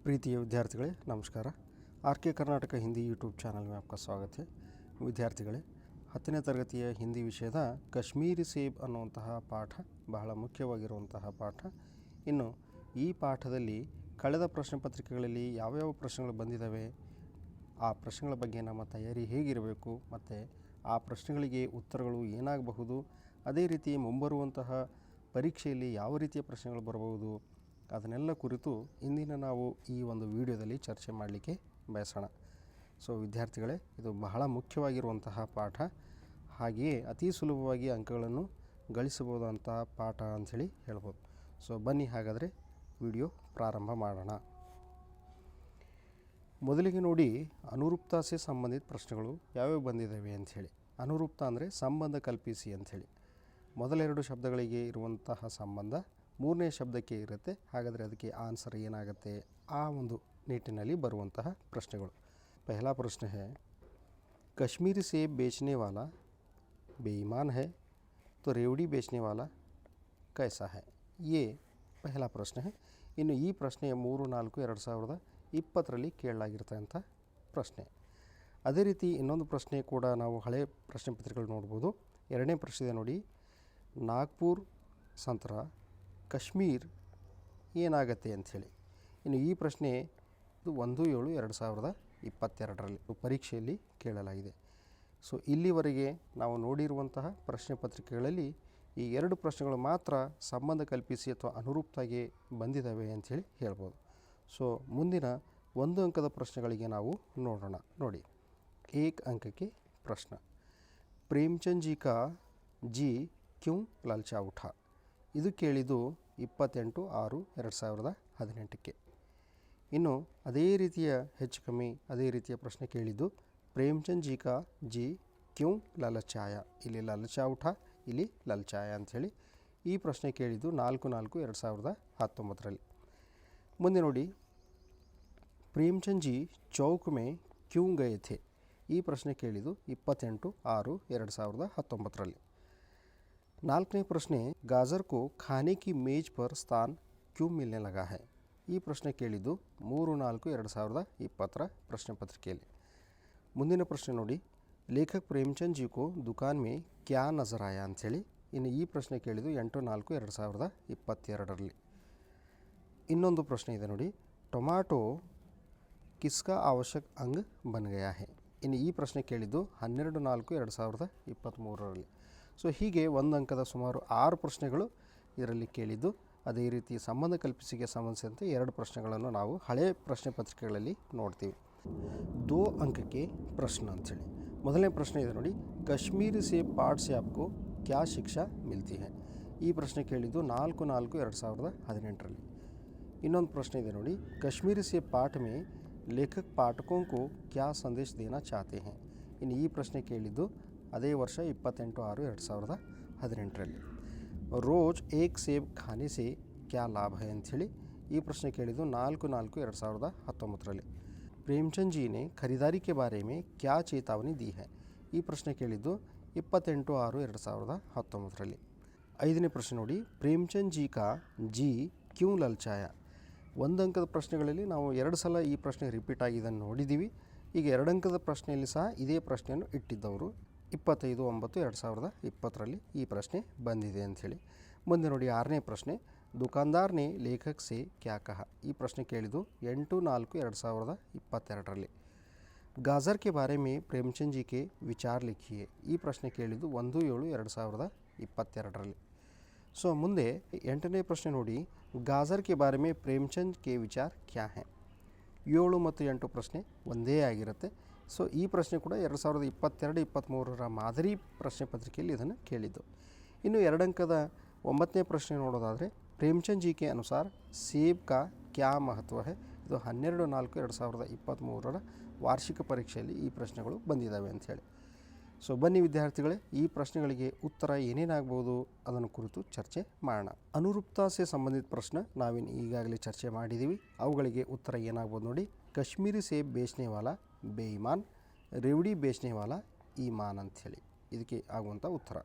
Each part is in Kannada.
प्रीतिय विद्यार्थिगळे नमस्कार। आर के कर्नाटक हिंदी यूट्यूब चैनल में आपका स्वागत है। ವಿದ್ಯಾರ್ಥಿಗಳೇ 10ನೇ ತರಗತಿಯ ಹಿಂದಿ ವಿಷಯದ ಕಾಶ್ಮೀರಿ ಸೇಬ್ ಅನ್ನುವಂತಹ ಪಾಠ ಬಹಳ ಮುಖ್ಯವಾಗಿರುವಂತಹ ಪಾಠ। ಇನ್ನು ಈ ಪಾಠದಲ್ಲಿ ಕಳೆದ ಪ್ರಶ್ನೆ ಪತ್ರಿಕೆಗಳಲ್ಲಿ ಯಾವ ಪ್ರಶ್ನೆಗಳು ಬಂದಿದ್ದಾವೆ, ಆ ಪ್ರಶ್ನೆಗಳ ಬಗ್ಗೆ ನಮ್ಮ ತಯಾರಿ ಹೇಗಿರಬೇಕು ಮತ್ತು ಆ ಪ್ರಶ್ನೆಗಳಿಗೆ ಉತ್ತರಗಳು ಏನಾಗಬಹುದು, ಅದೇ ರೀತಿ ಮುಂಬರುವಂತಹ ಪರೀಕ್ಷೆಯಲ್ಲಿ ಯಾವ ರೀತಿಯ ಪ್ರಶ್ನೆಗಳು ಬರಬಹುದು ಅದನ್ನೆಲ್ಲ ಕುರಿತು ಇಂದಿನ ನಾವು ಈ ಒಂದು ವಿಡಿಯೋದಲ್ಲಿ ಚರ್ಚೆ ಮಾಡಲಿಕ್ಕೆ ಬಯಸೋಣ। ಸೊ ವಿದ್ಯಾರ್ಥಿಗಳೇ, ಇದು ಬಹಳ ಮುಖ್ಯವಾಗಿರುವಂತಹ ಪಾಠ, ಹಾಗೆಯೇ ಅತಿ ಸುಲಭವಾಗಿ ಅಂಕಗಳನ್ನು ಗಳಿಸಬಹುದಂತಹ ಪಾಠ ಅಂಥೇಳಿ ಹೇಳ್ಬೋದು। ಸೊ ಬನ್ನಿ ಹಾಗಾದರೆ ವಿಡಿಯೋ ಪ್ರಾರಂಭ ಮಾಡೋಣ। ಮೊದಲಿಗೆ ನೋಡಿ, ಅನುರೂಪ್ತಾಸೆ ಸಂಬಂಧಿತ ಪ್ರಶ್ನೆಗಳು ಯಾವ್ಯಾವ ಬಂದಿದ್ದಾವೆ ಅಂಥೇಳಿ। ಅನುರೂಪ್ತ ಅಂದರೆ ಸಂಬಂಧ ಕಲ್ಪಿಸಿ ಅಂಥೇಳಿ। ಮೊದಲೆರಡು ಶಬ್ದಗಳಿಗೆ ಇರುವಂತಹ ಸಂಬಂಧ ಮೂರನೇ ಶಬ್ದಕ್ಕೆ ಇರುತ್ತೆ, ಹಾಗಾದರೆ ಅದಕ್ಕೆ ಆನ್ಸರ್ ಏನಾಗುತ್ತೆ, ಆ ಒಂದು ನಿಟ್ಟಿನಲ್ಲಿ ಬರುವಂತಹ ಪ್ರಶ್ನೆಗಳು। पहला प्रश्न है, कश्मीरी सेब बेचने वाला बेईमान है तो रेवड़ी बेचने वाला कैसा है, ये पहला प्रश्न है। ಇನ್ನು ಈ ಪ್ರಶ್ನೆ 3-4-2020ರಲ್ಲಿ ಕೇಳಲಾಗಿರ್ತಕ್ಕಂಥ ಪ್ರಶ್ನೆ। ಅದೇ ರೀತಿ ಇನ್ನೊಂದು ಪ್ರಶ್ನೆ ಕೂಡ ನಾವು ಹಳೆ ಪ್ರಶ್ನೆ ಪತ್ರಿಕೆಗಳು ನೋಡ್ಬೋದು। ಎರಡನೇ ಪ್ರಶ್ನೆ ನೋಡಿ, ನಾಗ್ಪುರ್ ಸಂತರ ಕಾಶ್ಮೀರ್ ಏನಾಗತ್ತೆ ಅಂಥೇಳಿ। ಇನ್ನು ಈ ಪ್ರಶ್ನೆ 1/7/2022ರಲ್ಲಿ ಪರೀಕ್ಷೆಯಲ್ಲಿ ಕೇಳಲಾಗಿದೆ। ಸೊ ಇಲ್ಲಿವರೆಗೆ ನಾವು ನೋಡಿರುವಂತಹ ಪ್ರಶ್ನೆ ಪತ್ರಿಕೆಗಳಲ್ಲಿ ಈ ಎರಡು ಪ್ರಶ್ನೆಗಳು ಮಾತ್ರ ಸಂಬಂಧ ಕಲ್ಪಿಸಿ ಅಥವಾ ಅನುರೂಪ್ತಾಗಿ ಬಂದಿದ್ದಾವೆ ಅಂಥೇಳಿ ಹೇಳ್ಬೋದು। ಸೊ ಮುಂದಿನ ಒಂದು ಅಂಕದ ಪ್ರಶ್ನೆಗಳಿಗೆ ನಾವು ನೋಡೋಣ। ನೋಡಿ, 1 ಅಂಕಕ್ಕೆ ಪ್ರಶ್ನೆ, ಪ್ರೇಮಚಂದ್ ಜಿ ಕಾ ಜಿ ಕ್ಯೂ ಲಲ್ಚಾ ಉಠಾ, ಇದು ಕೇಳಿದ್ದು 28/6/2018ಕ್ಕೆ। ಇನ್ನು ಅದೇ ರೀತಿಯ ಹೆಚ್ಚು ಕಮ್ಮಿ ಅದೇ ರೀತಿಯ ಪ್ರಶ್ನೆ ಕೇಳಿದ್ದು ಪ್ರೇಮಚಂದ್ ಜಿ ಕಾ ಜಿ ಕ್ಯೂ ಲಲಚಾಯ, ಇಲ್ಲಿ ಲಲಚಾ ಉಠಾ, ಇಲ್ಲಿ ಲಲ್ಚಾಯ ಅಂಥೇಳಿ ಈ ಪ್ರಶ್ನೆ ಕೇಳಿದ್ದು 4/4/2019ರಲ್ಲಿ। ಮುಂದೆ ನೋಡಿ, ಪ್ರೇಮಚಂದ್ ಜಿ ಚೌಕ್ ಮೇ ಕ್ಯೂ ಗಯೆ ಥೆ, ಈ ಪ್ರಶ್ನೆ ಕೇಳಿದ್ದು 28/6/2019ರಲ್ಲಿ। ನಾಲ್ಕನೇ ಪ್ರಶ್ನೆ, ಗಾಜರ್ ಕೋ ಖಾನೆ ಕಿ ಮೇಜ್ ಪರ್ ಸ್ಥಾನ್ ಕ್ಯೂ ಮಿಲ್ನೆ ಲಗಾ ಹೈ, ಈ ಪ್ರಶ್ನೆ ಕೇಳಿದ್ದು 3/4/2020ರ ಪ್ರಶ್ನೆ ಪತ್ರಿಕೆಯಲ್ಲಿ। ಮುಂದಿನ ಪ್ರಶ್ನೆ ನೋಡಿ, ಲೇಖಕ್ ಪ್ರೇಮಚಂದ್ ಜಿ ಕೋ ದುಕಾನ್ ಮೇ ಕ್ಯಾ ನಜರ್ ಆಯಾ ಅಂಥೇಳಿ, ಇನ್ನು ಈ ಪ್ರಶ್ನೆ ಕೇಳಿದ್ದು 8/4/2022ರಲ್ಲಿ। ಇನ್ನೊಂದು ಪ್ರಶ್ನೆ ಇದೆ ನೋಡಿ, ಟೊಮ್ಯಾಟೊ ಕಿಸ್ಕಾ ಅವಶ್ಯಕ ಅಂಗ್ ಬನ್ ಗಯಾ ಹೈ, ಇನ್ನು ಈ ಪ್ರಶ್ನೆ ಕೇಳಿದ್ದು 12/4/2023ರಲ್ಲಿ। ಸೊ ಹೀಗೆ ಒಂದು ಅಂಕದ ಸುಮಾರು 6 ಪ್ರಶ್ನೆಗಳು ಇದರಲ್ಲಿ ಕೇಳಿದ್ದು, ಅದೇ ರೀತಿ ಸಂಬಂಧ ಕಲ್ಪಿಸಿಗೆ ಸಂಬಂಧಿಸಿದಂತೆ 2 ಪ್ರಶ್ನೆಗಳನ್ನು ನಾವು ಹಳೆ ಪ್ರಶ್ನೆ ಪತ್ರಿಕೆಗಳಲ್ಲಿ ನೋಡ್ತೀವಿ। 2 ಅಂಕಕ್ಕೆ ಪ್ರಶ್ನೆ ಅಂಥೇಳಿ ಮೊದಲನೇ ಪ್ರಶ್ನೆ ಇದೆ ನೋಡಿ, ಕಾಶ್ಮೀರಿ ಸೇಬ್ ಪಾಠ ಸೆ ಆಪ್ಕೋ ಕ್ಯಾ ಶಿಕ್ಷಾ ಮಿಲ್ತಿ ಹೈ, ಈ ಪ್ರಶ್ನೆ ಕೇಳಿದ್ದು 4/4/2018ರಲ್ಲಿ। ಇನ್ನೊಂದು ಪ್ರಶ್ನೆ ಇದೆ ನೋಡಿ, ಕಾಶ್ಮೀರಿ ಸೇಬ್ ಪಾಠ ಮೇ ಲೇಖಕ್ ಪಾಠಕೋ ಕೋ ಕ್ಯಾ ಸಂದೇಶ ದೇನಾ ಚಾಹತೆ ಹೈ, ಇನ್ನು ಈ ಪ್ರಶ್ನೆ ಕೇಳಿದ್ದು ಅದೇ ವರ್ಷ 28/6/2018ರಲ್ಲಿ। ರೋಜ್ ಏಕ್ ಸೇಬ್ ಖಾನೆ ಸೆ ಕ್ಯಾ ಲಾಭ ಹೈ ಅಂಥೇಳಿ ಈ ಪ್ರಶ್ನೆ ಕೇಳಿದ್ದು 4/4/2019ರಲ್ಲಿ। ಪ್ರೇಮಚಂದ್ ಜಿ ನೆ ಖರೀದಾರಿ ಕೆ ಬಾರೆ ಮೇ ಕ್ಯಾ ಚೇತಾವನಿ ದಿ ಹೈ, ಈ ಪ್ರಶ್ನೆ ಕೇಳಿದ್ದು 28/6/2019ರಲ್ಲಿ। ಐದನೇ ಪ್ರಶ್ನೆ ನೋಡಿ, ಪ್ರೇಮಚಂದ್ ಜಿ ಕಾ ಜಿ ಕ್ಯೂ ಲಲ್ಚಾಯ, ಒಂದು ಅಂಕದ ಪ್ರಶ್ನೆಗಳಲ್ಲಿ ನಾವು 2 ಸಲ ಈ ಪ್ರಶ್ನೆ ರಿಪೀಟ್ ಆಗಿದ್ದನ್ನು ನೋಡಿದ್ದೀವಿ। ಈಗ 2 ಅಂಕದ ಪ್ರಶ್ನೆಯಲ್ಲಿ ಸಹ ಇದೇ ಪ್ರಶ್ನೆಯನ್ನು ಇಟ್ಟಿದ್ದವರು 25/9/2020ರಲ್ಲಿ ಈ ಪ್ರಶ್ನೆ ಬಂದಿದೆ ಅಂಥೇಳಿ। ಮುಂದೆ ನೋಡಿ, 6ನೇ ಪ್ರಶ್ನೆ, ದುಕಾನ್ದಾರ್ ನೆ ಲೇಖಕ್ ಸೆ ಕ್ಯಾ ಕಹ, ಈ ಪ್ರಶ್ನೆ ಕೇಳಿದ್ದು 8/4/2022ರಲ್ಲಿ। ಗಾಜರ್ ಕೆ ಬಾರೆ ಮೇ ಪ್ರೇಮಚಂದ್ ಜಿ ಕೆ ವಿಚಾರ ಲಿಖಿಯೆ, ಈ ಪ್ರಶ್ನೆ ಕೇಳಿದ್ದು 1/7/2022ರಲ್ಲಿ। ಸೊ ಮುಂದೆ 8ನೇ ಪ್ರಶ್ನೆ ನೋಡಿ, ಗಾಜರ್ ಕೆ ಬಾರೆ ಮೇ ಪ್ರೇಮಚಂದ್ ಕೆ ವಿಚಾರ ಕ್ಯಾ ಹೈ, 7 ಮತ್ತು 8 ಪ್ರಶ್ನೆ ಒಂದೇ ಆಗಿರುತ್ತೆ। ಸೊ ಈ ಪ್ರಶ್ನೆ ಕೂಡ 2022-23ರ ಮಾದರಿ ಪ್ರಶ್ನೆ ಪತ್ರಿಕೆಯಲ್ಲಿ ಇದನ್ನು ಕೇಳಿದ್ದು। ಇನ್ನು 2 ಅಂಕದ 9ನೇ ಪ್ರಶ್ನೆ ನೋಡೋದಾದರೆ, ಪ್ರೇಮಚಂದ್ ಜಿ ಕೆ ಅನುಸಾರ ಸೇಬ್ ಕಾ ಕ್ಯಾ ಮಹತ್ವ ಹೈ, ಇದು 12/4/2023ರ ವಾರ್ಷಿಕ ಪರೀಕ್ಷೆಯಲ್ಲಿ ಈ ಪ್ರಶ್ನೆಗಳು ಬಂದಿದ್ದಾವೆ ಅಂಥೇಳಿ। ಸೊ ಬನ್ನಿ ವಿದ್ಯಾರ್ಥಿಗಳೇ, ಈ ಪ್ರಶ್ನೆಗಳಿಗೆ ಉತ್ತರ ಏನೇನಾಗ್ಬೋದು ಅದನ್ನು ಕುರಿತು ಚರ್ಚೆ ಮಾಡೋಣ। ಅನುರೂಪ್ತಾಸೆ ಸಂಬಂಧಿತ ಪ್ರಶ್ನೆ ನಾವೇನು ಈಗಾಗಲೇ ಚರ್ಚೆ ಮಾಡಿದ್ದೀವಿ, ಅವುಗಳಿಗೆ ಉತ್ತರ ಏನಾಗ್ಬೋದು ನೋಡಿ, ಕಾಶ್ಮೀರಿ ಸೇಬ್ ಬೇಚ್ನೆ ವಾಲಾ ಬೇಯಿಮಾನ್, ರೇವಡಿ ಬೇಚ್ನೆ ವಾಲಾ ಈಮಾನ್ ಅಂಥೇಳಿ ಇದಕ್ಕೆ ಆಗುವಂಥ ಉತ್ತರ।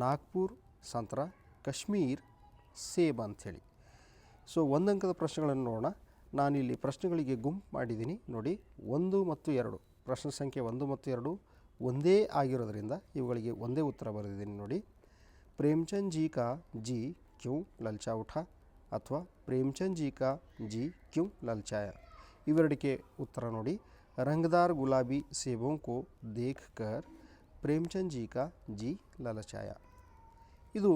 ನಾಗ್ಪುರ್ ಸಂತರ ಕಾಶ್ಮೀರ್ ಸೇಬ್ ಅಂಥೇಳಿ। ಸೊ ಒಂದು ಅಂಕದ ಪ್ರಶ್ನೆಗಳನ್ನು ನೋಡೋಣ। ನಾನಿಲ್ಲಿ ಪ್ರಶ್ನೆಗಳಿಗೆ ಗುಂಪು ಮಾಡಿದ್ದೀನಿ ನೋಡಿ. 1 ಮತ್ತು 2 ಪ್ರಶ್ನೆ ಸಂಖ್ಯೆ 1 ಮತ್ತು 2 ಒಂದೇ ಆಗಿರೋದ್ರಿಂದ ಇವುಗಳಿಗೆ ಒಂದೇ ಉತ್ತರ ಬರೆದಿದ್ದೀನಿ ನೋಡಿ. प्रेमचंद जी का जी क्यों ललचा उठा ಅಥವಾ प्रेमचंद जी का जी क्यों ललचाया. ಇವೆರಡಕ್ಕೆ ಉತ್ತರ ನೋಡಿ. रंगदार गुलाबी सेबों को देखकर प्रेमचंद जी का जी ललचाया. ಇದು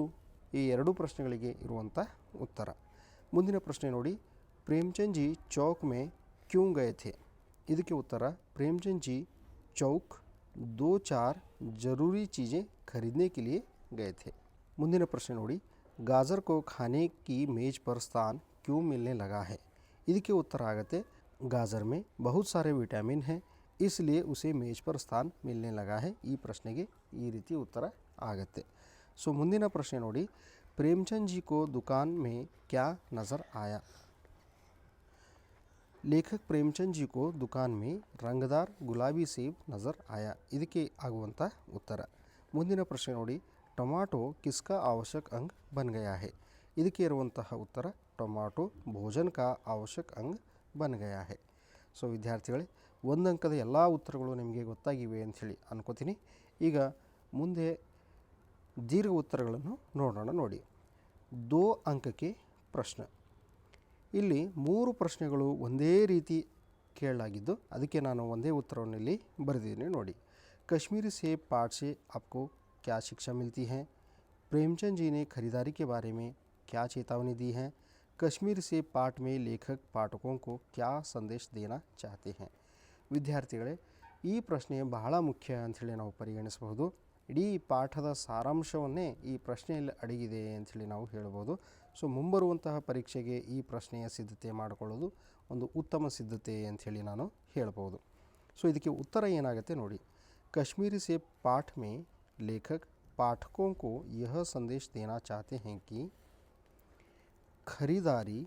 ಈ ಎರಡು ಪ್ರಶ್ನೆಗಳಿಗೆ ಇರುವಂಥ ಉತ್ತರ. ಮುಂದಿನ ಪ್ರಶ್ನೆ ನೋಡಿ. प्रेमचंद जी चौक में क्यों गए थे. ಇದಕ್ಕೆ ಉತ್ತರ प्रेमचंद जी चौक 2-4 ज़रूरी चीज़ें खरीदने के लिए गए थे. ಮುಂದಿನ ಪ್ರಶ್ನೆ ನೋಡಿ. गाजर को खाने की मेज़ पर स्थान क्यों मिलने लगा है. ಇದಕ್ಕೆ ಉತ್ತರ ಆಗುತ್ತೆ गाजर में बहुत सारे विटामिन हैं इसलिए उसे मेज़ पर स्थान मिलने लगा है. ಈ ಪ್ರಶ್ನೆಗೆ ಈ ರೀತಿ ಉತ್ತರ ಆಗುತ್ತೆ. ಸೊ ಮುಂದಿನ ಪ್ರಶ್ನೆ ನೋಡಿ. प्रेमचंद जी को दुकान में क्या नज़र आया. लेखक प्रेमचंद जी को दुकान में रंगदार गुलाबी सेब नज़र आया. ಇದಕ್ಕೆ ಆಗುವಂಥ ಉತ್ತರ. ಮುಂದಿನ ಪ್ರಶ್ನೆ ನೋಡಿ. टमाटो किसका आवश्यक अंग बन गया है. ಇದಕ್ಕೆ ಇರುವಂತಹ ಉತ್ತರ ಟೊಮಾಟೊ ಭೋಜನ का आवश्यक अंग बन गया है. ಸೊ ವಿದ್ಯಾರ್ಥಿಗಳೇ, ಒಂದು ಅಂಕದ ಎಲ್ಲ ಉತ್ತರಗಳು ನಿಮಗೆ ಗೊತ್ತಾಗಿವೆ ಅಂಥೇಳಿ ಅನ್ಕೋತೀನಿ. ಈಗ ಮುಂದೆ ದೀರ್ಘ ಉತ್ತರಗಳನ್ನು ನೋಡೋಣ ನೋಡಿ. 2 ಅಂಕಕ್ಕೆ ಪ್ರಶ್ನೆ. ಇಲ್ಲಿ 3 ಪ್ರಶ್ನೆಗಳು ಒಂದೇ ರೀತಿ ಕೇಳಲಾಗಿದ್ದು ಅದಕ್ಕೆ ನಾನು ಒಂದೇ ಉತ್ತರವನ್ನು ಇಲ್ಲಿ ಬರೆದಿದ್ದೀನಿ ನೋಡಿ. कश्मीरी सेब पाठ से आपको क्या शिक्षा मिलती है. प्रेमचंद जी ने खरीदारी के बारे में क्या चेतावनी दी है. कश्मीर से पाठ में लेखक पाठकों को क्या संदेश देना चाहते हैं. ವಿದ್ಯಾರ್ಥಿಗಳೇ, ಈ ಪ್ರಶ್ನೆ ಬಹಳ ಮುಖ್ಯ ಅಂಥೇಳಿ ನಾವು ಪರಿಗಣಿಸಬಹುದು. ಇಡೀ ಪಾಠದ ಸಾರಾಂಶವನ್ನೇ ಈ ಪ್ರಶ್ನೆಯಲ್ಲಿ ಅಡಗಿದೆ ಅಂಥೇಳಿ ನಾವು ಹೇಳ್ಬೋದು. ಸೊ ಮುಂಬರುವಂತಹ ಪರೀಕ್ಷೆಗೆ ಈ ಪ್ರಶ್ನೆಯ ಸಿದ್ಧತೆ ಮಾಡಿಕೊಳ್ಳೋದು ಒಂದು ಉತ್ತಮ ಸಿದ್ಧತೆ ಅಂಥೇಳಿ ನಾನು ಹೇಳ್ಬೋದು. ಸೊ ಇದಕ್ಕೆ ಉತ್ತರ ಏನಾಗುತ್ತೆ ನೋಡಿ. कश्मीरी से पाठ में लेखक पाठकों को यह संदेश देना चाहते हैं कि खरीदारी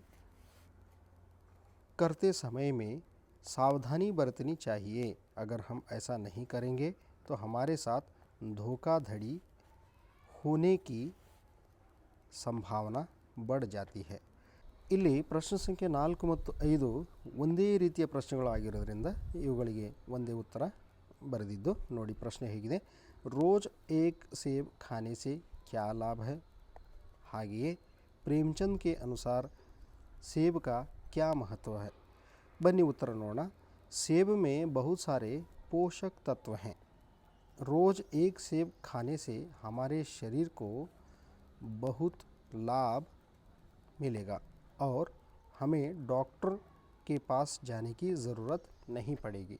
करते समय में सावधानी बरतनी चाहिए. अगर हम ऐसा नहीं करेंगे तो हमारे साथ धोखाधड़ी होने की संभावना बढ़ जाती है. ಇಲ್ಲಿ ಪ್ರಶ್ನೆ ಸಂಖ್ಯೆ 4 ಮತ್ತು 5 ಒಂದೇ ರೀತಿಯ ಪ್ರಶ್ನೆಗಳು ಆಗಿರೋದ್ರಿಂದ ಇವುಗಳಿಗೆ ಒಂದೇ ಉತ್ತರ ಬರೆದಿದ್ದು ನೋಡಿ. ಪ್ರಶ್ನೆ ಹೇಗಿದೆ. ರೋಜ್ ಏಕ್ ಸೇಬ್ ಖಾನೆ ಸೆ ಕ್ಯಾ ಲಾಭ है. ಹಾಗೆಯೇ प्रेमचंद के अनुसार सेब का क्या महत्व है. बन्नी उत्तर नोड़ना. सेब में बहुत सारे पोषक तत्व हैं. रोज़ एक सेब खाने से हमारे शरीर को बहुत लाभ मिलेगा और हमें डॉक्टर के पास जाने की ज़रूरत नहीं पड़ेगी.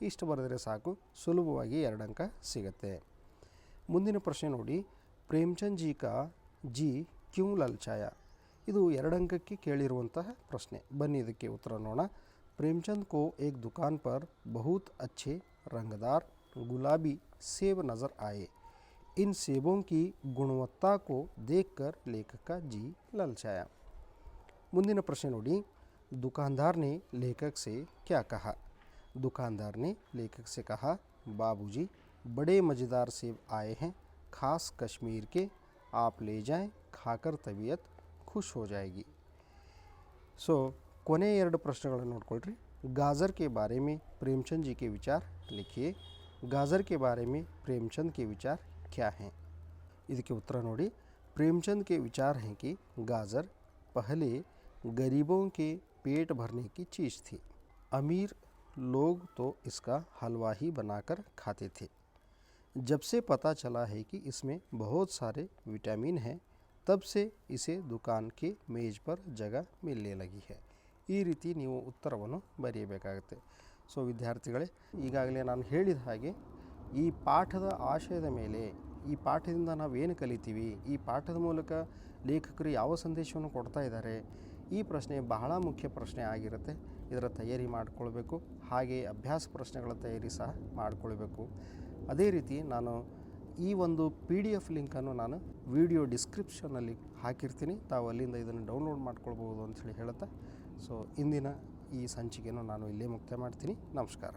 ಇಷ್ಟು ಬರೆದರೆ ಸಾಕು, ಸುಲಭವಾಗಿ 2 ಅಂಕ ಸಿಗುತ್ತೆ. ಮುಂದಿನ ಪ್ರಶ್ನೆ ನೋಡಿ. ಪ್ರೇಮಚಂದ್ ಜಿ ಕಾ ಜಿ ಕ್ಯೂ ಲಲ್ಚಾಯ. ಇದು 2 ಅಂಕಕ್ಕೆ ಕೇಳಿರುವಂತಹ ಪ್ರಶ್ನೆ. ಬನ್ನಿ ಇದಕ್ಕೆ ಉತ್ತರ ನೋಡೋಣ. प्रेमचंद को एक दुकान पर बहुत अच्छे रंगदार गुलाबी सेब नज़र आए. इन सेबों की गुणवत्ता को देखकर लेखक का जी ललचाया. ಮುಂದಿನ ಪ್ರಶ್ನೆ ನೋಡಿ. दुकानदार ने लेखक से क्या कहा. दुकानदार ने लेखक से कहा, बाबूजी बड़े मज़ेदार सेब आए हैं, ख़ास कश्मीर के, आप ले जाएं, खाकर तबीयत खुश हो जाएगी. सो ಕೊನೆ 2 ಪ್ರಶ್ನೆಗಳನ್ನು ನೋಡ್ಕೊಳ್ರಿ. गाजर के बारे में प्रेमचंद जी के विचार लिखिए. गाजर के बारे में प्रेमचंद के विचार क्या हैं. ಇದಕ್ಕೆ ಉತ್ತರ ನೋಡಿ. प्रेमचंद के विचार हैं कि गाजर पहले गरीबों के पेट भरने की चीज़ थी. अमीर लोग तो इसका हलवा ही बनाकर खाते थे. जब से पता चला है कि इसमें बहुत सारे विटामिन हैं, तब से इसे दुकान के मेज़ पर जगह मिलने लगी है. ಈ ರೀತಿ ನೀವು ಉತ್ತರವನ್ನು ಬರೆಯಬೇಕಾಗುತ್ತೆ. ಸೊ ವಿದ್ಯಾರ್ಥಿಗಳೇ, ಈಗಾಗಲೇ ನಾನು ಹೇಳಿದ ಹಾಗೆ ಈ ಪಾಠದ ಆಶಯದ ಮೇಲೆ, ಈ ಪಾಠದಿಂದ ನಾವೇನು ಕಲಿತೀವಿ, ಈ ಪಾಠದ ಮೂಲಕ ಲೇಖಕರು ಯಾವ ಸಂದೇಶವನ್ನು ಕೊಡ್ತಾ ಇದ್ದಾರೆ, ಈ ಪ್ರಶ್ನೆ ಬಹಳ ಮುಖ್ಯ ಪ್ರಶ್ನೆ ಆಗಿರುತ್ತೆ. ಇದರ ತಯಾರಿ ಮಾಡಿಕೊಳ್ಬೇಕು. ಹಾಗೆ ಅಭ್ಯಾಸ ಪ್ರಶ್ನೆಗಳ ತಯಾರಿ ಸಹ ಮಾಡಿಕೊಳ್ಬೇಕು. ಅದೇ ರೀತಿ ನಾನು ಈ ಒಂದು PDF ಲಿಂಕನ್ನು ನಾನು ವಿಡಿಯೋ ಡಿಸ್ಕ್ರಿಪ್ಷನಲ್ಲಿ ಹಾಕಿರ್ತೀನಿ. ತಾವು ಅಲ್ಲಿಂದ ಇದನ್ನು ಡೌನ್ಲೋಡ್ ಮಾಡ್ಕೊಳ್ಬೋದು ಅಂಥೇಳಿ ಹೇಳುತ್ತಾ, ಸೊ ಇಂದಿನ ಈ ಸಂಚಿಕೆಯನ್ನು ನಾನು ಇಲ್ಲೇ ಮುಕ್ತಾಯ ಮಾಡ್ತೀನಿ. ನಮಸ್ಕಾರ.